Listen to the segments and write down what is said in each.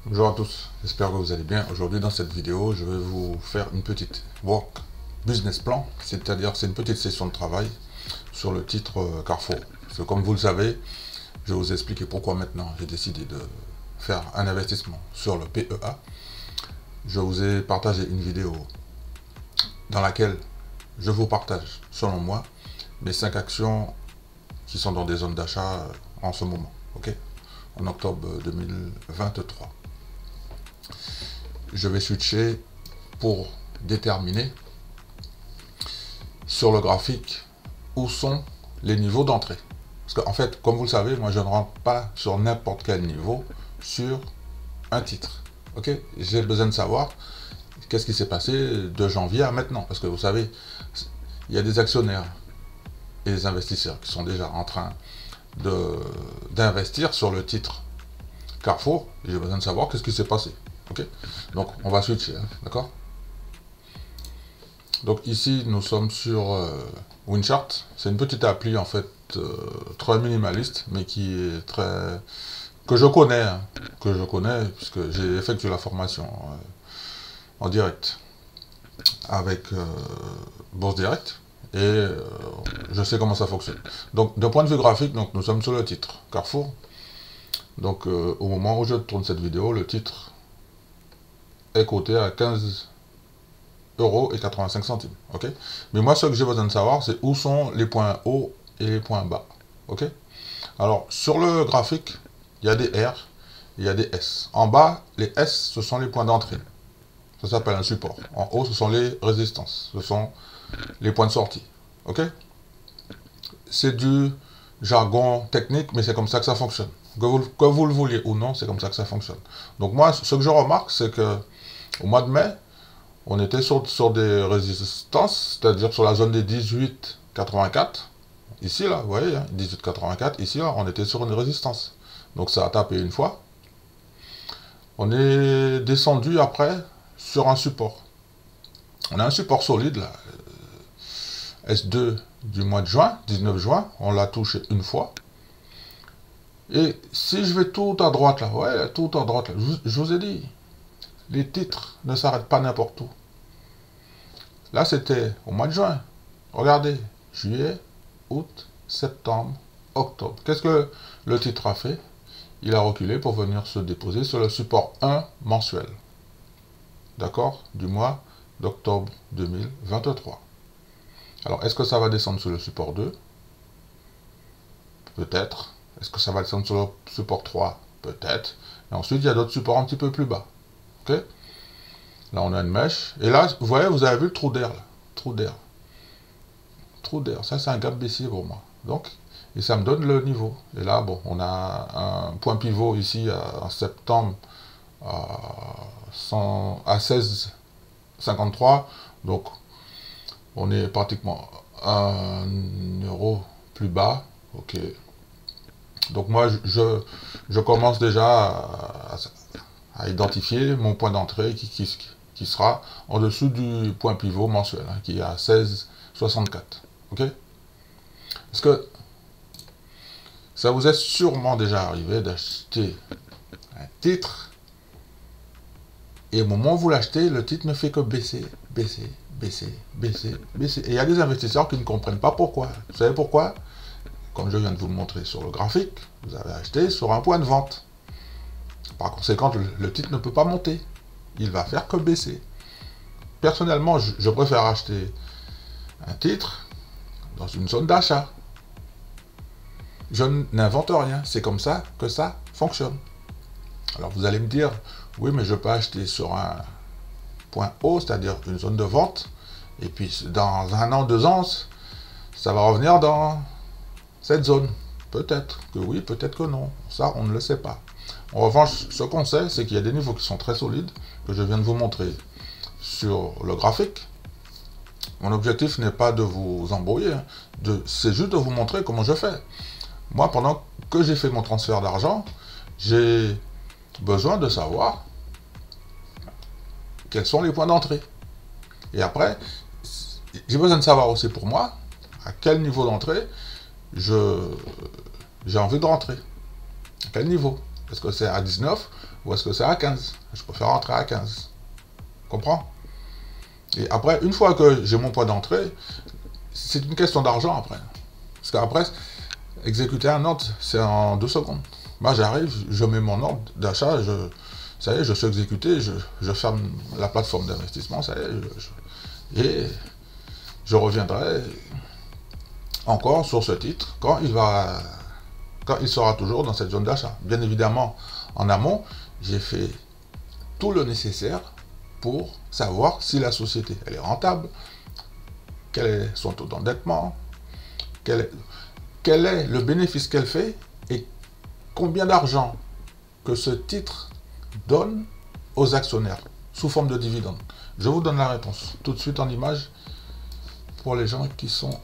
Bonjour à tous, j'espère que vous allez bien. Aujourd'hui dans cette vidéo, je vais vous faire une petite work business plan, c'est-à-dire c'est une petite session de travail sur le titre Carrefour. Parce que comme vous le savez, je vais vous expliquer pourquoi maintenant j'ai décidé de faire un investissement sur le PEA. Je vous ai partagé une vidéo dans laquelle je vous partage, selon moi, mes 5 actions qui sont dans des zones d'achat en ce moment, ok, en octobre 2023. Je vais switcher pour déterminer sur le graphique où sont les niveaux d'entrée. Parce qu'en fait, comme vous le savez, moi je ne rentre pas sur n'importe quel niveau sur un titre. Ok, j'ai besoin de savoir qu'est-ce qui s'est passé de janvier à maintenant. Parce que vous savez, il y a des actionnaires et des investisseurs qui sont déjà en train d'investir sur le titre Carrefour. J'ai besoin de savoir qu'est-ce qui s'est passé. Ok, donc on va switcher, hein, d'accord. Donc ici nous sommes sur Winchart. C'est une petite appli en fait très minimaliste, mais qui est très que je connais, hein, puisque j'ai effectué la formation en direct avec Bourse Direct et je sais comment ça fonctionne. Donc d'un point de vue graphique, donc nous sommes sur le titre Carrefour. Donc au moment où je tourne cette vidéo, le titre est coté à 15,85 €. Ok. Mais moi, ce que j'ai besoin de savoir, c'est où sont les points hauts et les points bas. Ok. Alors, sur le graphique, il y a des R, il y a des S. En bas, les S, ce sont les points d'entrée. Ça s'appelle un support. En haut, ce sont les résistances. Ce sont les points de sortie. Ok. C'est du jargon technique, mais c'est comme ça que ça fonctionne. Que vous le vouliez ou non, c'est comme ça que ça fonctionne. Donc moi, ce que je remarque, c'est que au mois de mai, on était sur des résistances, c'est-à-dire sur la zone des 18,84. Ici, là, vous voyez, hein, 18,84. Ici, là, on était sur une résistance. Donc ça a tapé une fois. On est descendu après sur un support. On a un support solide, là. S2 du mois de juin, 19 juin. On l'a touché une fois. Et si je vais tout à droite, là, ouais, tout à droite, là, je vous ai dit, les titres ne s'arrêtent pas n'importe où. Là, c'était au mois de juin. Regardez, juillet, août, septembre, octobre. Qu'est-ce que le titre a fait? Il a reculé pour venir se déposer sur le support 1 mensuel. D'accord? Du mois d'octobre 2023. Alors, est-ce que ça va descendre sur le support 2? Peut-être. Est-ce que ça va descendre sur le support 3? Peut-être. Et ensuite, il y a d'autres supports un petit peu plus bas. Ok? Là, on a une mèche. Et là, vous voyez, vous avez vu le trou d'air, là. Trou d'air. Trou d'air. Ça, c'est un gap baissier pour moi. Donc, et ça me donne le niveau. Et là, bon, on a un point pivot ici en septembre à 16,53. Donc, on est pratiquement 1 € plus bas. Ok. Donc, moi, je commence déjà à identifier mon point d'entrée qui sera en dessous du point pivot mensuel, hein, qui est à 16,64. Ok? Parce que ça vous est sûrement déjà arrivé d'acheter un titre et au moment où vous l'achetez, le titre ne fait que baisser, baisser, baisser, baisser, baisser. Et il y a des investisseurs qui ne comprennent pas pourquoi. Vous savez pourquoi? Comme je viens de vous le montrer sur le graphique, vous avez acheté sur un point de vente. Par conséquent, le titre ne peut pas monter. Il va faire que baisser. Personnellement, je préfère acheter un titre dans une zone d'achat. Je n'invente rien. C'est comme ça que ça fonctionne. Alors vous allez me dire, oui, mais je peux acheter sur un point haut, c'est-à-dire une zone de vente, et puis dans 1 an, 2 ans, ça va revenir dans cette zone. Peut-être que oui, peut-être que non. Ça, on ne le sait pas. En revanche, ce qu'on sait, c'est qu'il y a des niveaux qui sont très solides, que je viens de vous montrer sur le graphique. Mon objectif n'est pas de vous embrouiller, hein, c'est juste de vous montrer comment je fais. Moi, pendant que j'ai fait mon transfert d'argent, j'ai besoin de savoir quels sont les points d'entrée. Et après, j'ai besoin de savoir aussi pour moi à quel niveau d'entrée j'ai envie de rentrer. À quel niveau. Est-ce que c'est à 19 ou est-ce que c'est à 15? Je préfère rentrer à 15. Comprends? Et après, une fois que j'ai mon point d'entrée, c'est une question d'argent après. Parce qu'après, exécuter un ordre, c'est en 2 secondes. Moi, j'arrive, je mets mon ordre d'achat, ça y est, je suis exécuté, je ferme la plateforme d'investissement, ça y est, et je reviendrai encore sur ce titre quand il sera toujours dans cette zone d'achat. Bien évidemment, en amont, j'ai fait tout le nécessaire pour savoir si la société elle est rentable, quel est son taux d'endettement, quel est le bénéfice qu'elle fait et combien d'argent que ce titre donne aux actionnaires sous forme de dividendes. Je vous donne la réponse tout de suite en image pour les gens qui sont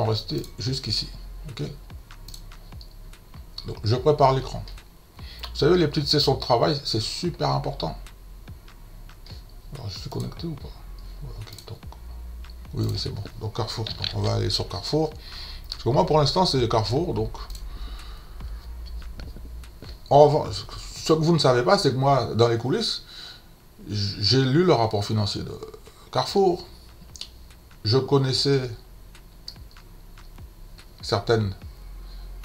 restés jusqu'ici. Ok. Donc, je prépare l'écran. Vous savez, les petites sessions de travail, c'est super important. Alors, je suis connecté ou pas? Ouais, ok, donc. Oui, c'est bon. Donc, Carrefour. Donc, on va aller sur Carrefour. Parce que moi, pour l'instant, c'est Carrefour. Donc, ce que vous ne savez pas, c'est que moi, dans les coulisses, j'ai lu le rapport financier de Carrefour. Je connaissais certaines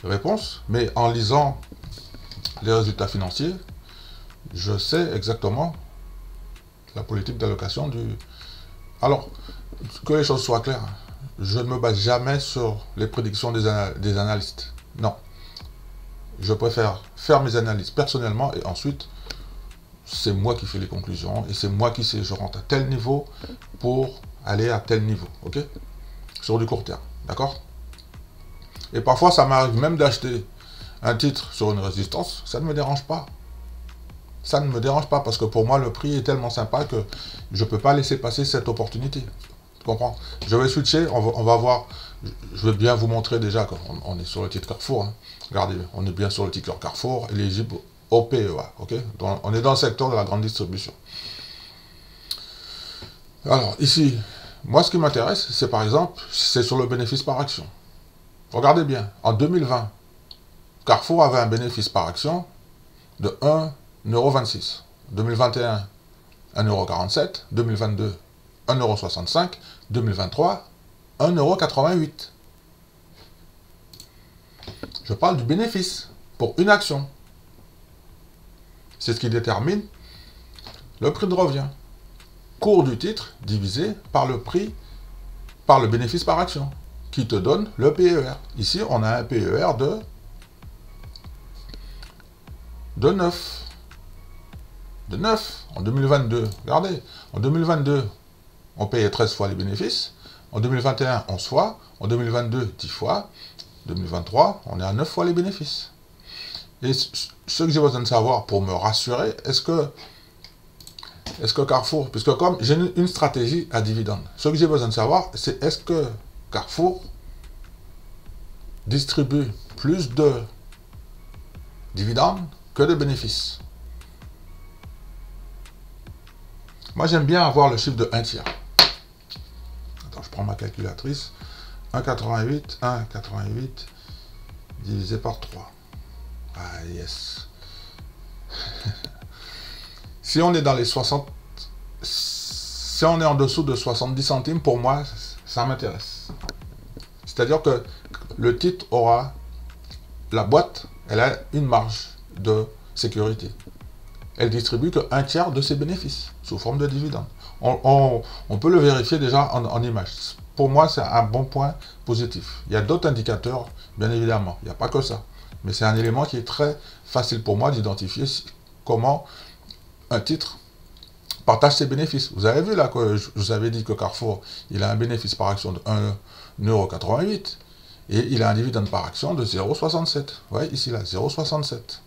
réponses, mais en lisant les résultats financiers, je sais exactement la politique d'allocation du... Alors, que les choses soient claires, je ne me base jamais sur les prédictions des analystes. Non. Je préfère faire mes analyses personnellement et ensuite, c'est moi qui fais les conclusions et c'est moi qui sais, je rentre à tel niveau pour aller à tel niveau, ok? Sur du court terme, d'accord? Et parfois, ça m'arrive même d'acheter un titre sur une résistance, ça ne me dérange pas. Ça ne me dérange pas parce que pour moi, le prix est tellement sympa que je ne peux pas laisser passer cette opportunité. Tu comprends? Je vais switcher, on va voir. Je vais bien vous montrer déjà qu'on est sur le titre Carrefour. Hein. Regardez, on est bien sur le titre Carrefour, éligible au PEA. Ok? Donc, on est dans le secteur de la grande distribution. Alors, ici, moi, ce qui m'intéresse, c'est par exemple, c'est sur le bénéfice par action. Regardez bien, en 2020, Carrefour avait un bénéfice par action de 1,26 €. 2021, 1,47 €. 2022, 1,65 €. 2023, 1,88 €. Je parle du bénéfice pour une action. C'est ce qui détermine le prix de revient. Cours du titre divisé par le prix, par le bénéfice par action, qui te donne le PER. Ici, on a un PER de 9. De 9 en 2022. Regardez, en 2022, on payait 13 fois les bénéfices. En 2021, 11 fois. En 2022, 10 fois. 2023, on est à 9 fois les bénéfices. Et ce que j'ai besoin de savoir pour me rassurer, est-ce que Carrefour, puisque comme j'ai une stratégie à dividende, ce que j'ai besoin de savoir, c'est est-ce que Carrefour distribue plus de dividendes que de bénéfices. Moi, j'aime bien avoir le chiffre de 1 tiers. Attends, je prends ma calculatrice. 1,88 divisé par 3. Ah, yes. Si on est dans les 60... Si on est en dessous de 70 centimes, pour moi, ça m'intéresse. C'est-à-dire que le titre aura... La boîte, elle a une marge de sécurité. Elle distribue que 1 tiers de ses bénéfices, sous forme de dividendes. On peut le vérifier déjà en image. Pour moi, c'est un bon point positif. Il y a d'autres indicateurs, bien évidemment. Il n'y a pas que ça. Mais c'est un élément qui est très facile pour moi d'identifier comment un titre partage ses bénéfices. Vous avez vu là que je vous avais dit que Carrefour, il a un bénéfice par action de 1,88 € et il a un dividende par action de 0,67. Vous voyez ici là, 0,67.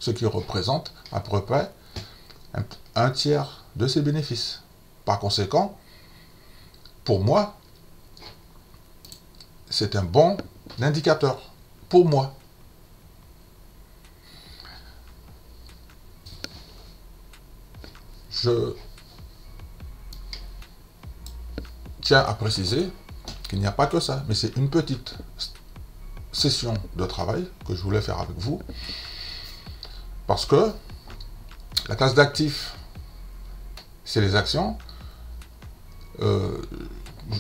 Ce qui représente à peu près un tiers de ses bénéfices. Par conséquent, pour moi, c'est un bon indicateur. Pour moi. Je tiens à préciser qu'il n'y a pas que ça, mais c'est une petite session de travail que je voulais faire avec vous, parce que la classe d'actifs, c'est les actions.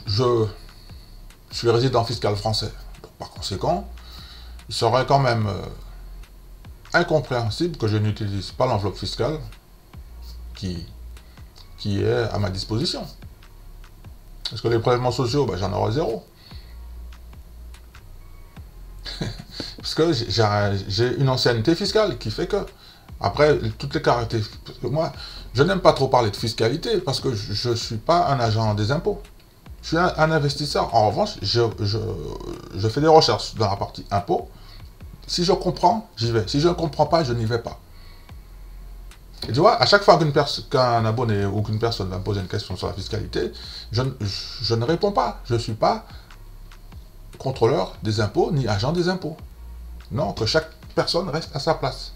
Je suis résident fiscal français, donc par conséquent, il serait quand même incompréhensible que je n'utilise pas l'enveloppe fiscale qui est à ma disposition. Parce que les prélèvements sociaux, ben, j'en aurai zéro. Parce que j'ai une ancienneté fiscale qui fait que, après, toutes les caractéristiques... Parce que moi, je n'aime pas trop parler de fiscalité parce que je ne suis pas un agent des impôts. Je suis un investisseur. En revanche, je fais des recherches dans la partie impôts. Si je comprends, j'y vais. Si je ne comprends pas, je n'y vais pas. Et tu vois, à chaque fois qu'un abonné ou qu'une personne va me poser une question sur la fiscalité, je ne réponds pas. Je ne suis pas contrôleur des impôts ni agent des impôts. Non, que chaque personne reste à sa place.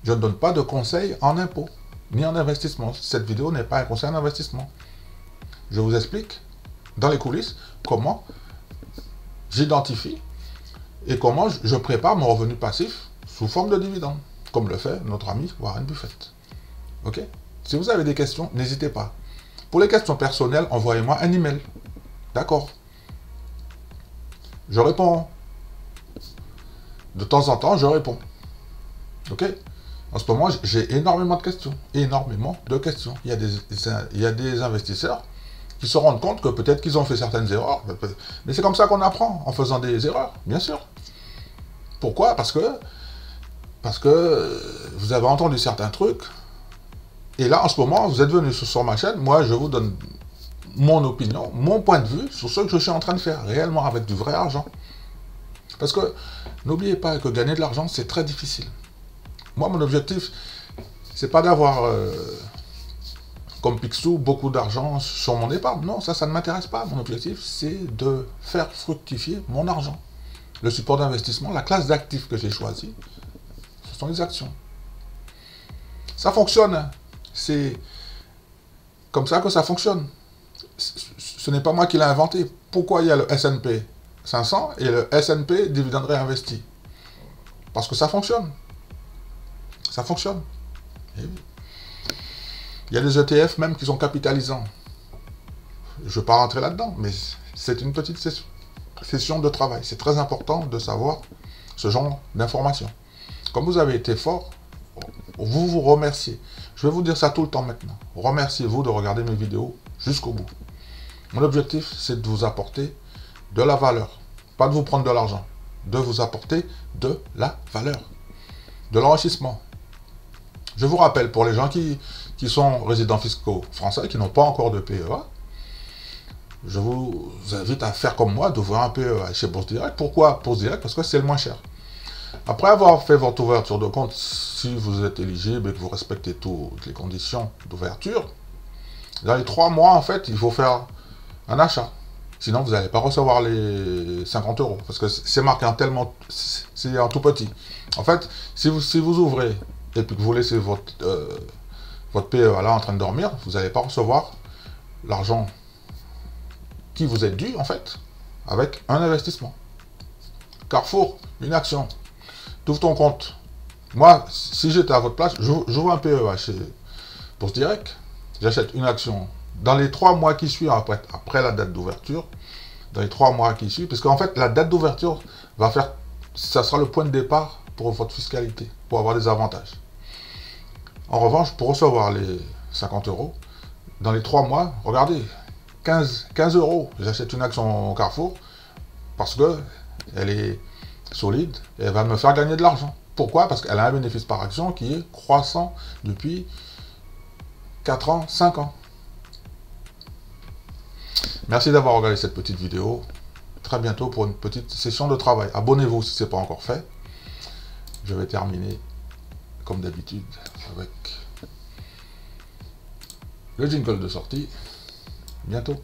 Je ne donne pas de conseils en impôts, ni en investissement. Cette vidéo n'est pas un conseil en investissement. Je vous explique, dans les coulisses, comment j'identifie et comment je prépare mon revenu passif sous forme de dividende, comme le fait notre ami Warren Buffett. Ok? Si vous avez des questions, n'hésitez pas. Pour les questions personnelles, envoyez-moi un email. D'accord? Je réponds. De temps en temps, je réponds. Ok? En ce moment, j'ai énormément de questions. Énormément de questions. Il y a des investisseurs qui se rendent compte que peut-être qu'ils ont fait certaines erreurs. Mais c'est comme ça qu'on apprend, en faisant des erreurs, bien sûr. Pourquoi? Parce que vous avez entendu certains trucs. Et là, en ce moment, vous êtes venu sur ma chaîne. Moi, je vous donne mon opinion, mon point de vue sur ce que je suis en train de faire, réellement avec du vrai argent. Parce que, n'oubliez pas que gagner de l'argent, c'est très difficile. Moi, mon objectif, c'est pas d'avoir, comme Picsou, beaucoup d'argent sur mon épargne. Non, ça ne m'intéresse pas. Mon objectif, c'est de faire fructifier mon argent. Le support d'investissement, la classe d'actifs que j'ai choisi, ce sont les actions. Ça fonctionne. C'est comme ça que ça fonctionne. Ce n'est pas moi qui l'ai inventé. Pourquoi il y a le S&P 500 et le S&P dividende réinvesti? Parce que ça fonctionne. Ça fonctionne. Et oui. Il y a des ETF même qui sont capitalisants. Je ne veux pas rentrer là-dedans, mais c'est une petite session de travail. C'est très important de savoir ce genre d'informations. Comme vous avez été fort, vous vous remerciez. Je vais vous dire ça tout le temps maintenant. Remerciez-vous de regarder mes vidéos jusqu'au bout. Mon objectif, c'est de vous apporter de la valeur. Pas de vous prendre de l'argent. De vous apporter de la valeur. De l'enrichissement. Je vous rappelle, pour les gens qui sont résidents fiscaux français, qui n'ont pas encore de PEA, je vous invite à faire comme moi, d'ouvrir un PEA chez Bourse Direct. Pourquoi Bourse Direct? Parce que c'est le moins cher. Après avoir fait votre ouverture de compte, si vous êtes éligible et que vous respectez toutes les conditions d'ouverture, dans les 3 mois, en fait, il faut faire un achat. Sinon, vous n'allez pas recevoir les 50 €. Parce que c'est marqué en tellement... C'est en tout petit. En fait, si vous ouvrez et puis que vous laissez votre PEA là en train de dormir, vous n'allez pas recevoir l'argent qui vous est dû, en fait, avec un investissement. Carrefour, une action. Tu ouvres ton compte. Moi, si j'étais à votre place, j'ouvre un PEA chez Bourse Direct, j'achète une action dans les 3 mois qui suivent après la date d'ouverture, dans les 3 mois qui suivent, parce qu'en fait, la date d'ouverture ça sera le point de départ pour votre fiscalité, pour avoir des avantages. En revanche, pour recevoir les 50 €, dans les 3 mois, regardez, 15 €, j'achète une action au Carrefour, parce que elle est solide, et elle va me faire gagner de l'argent. Pourquoi? Parce qu'elle a un bénéfice par action qui est croissant depuis 4 ans, 5 ans. Merci d'avoir regardé cette petite vidéo. Très bientôt pour une petite session de travail. Abonnez-vous si ce n'est pas encore fait. Je vais terminer, comme d'habitude, avec le jingle de sortie. Bientôt.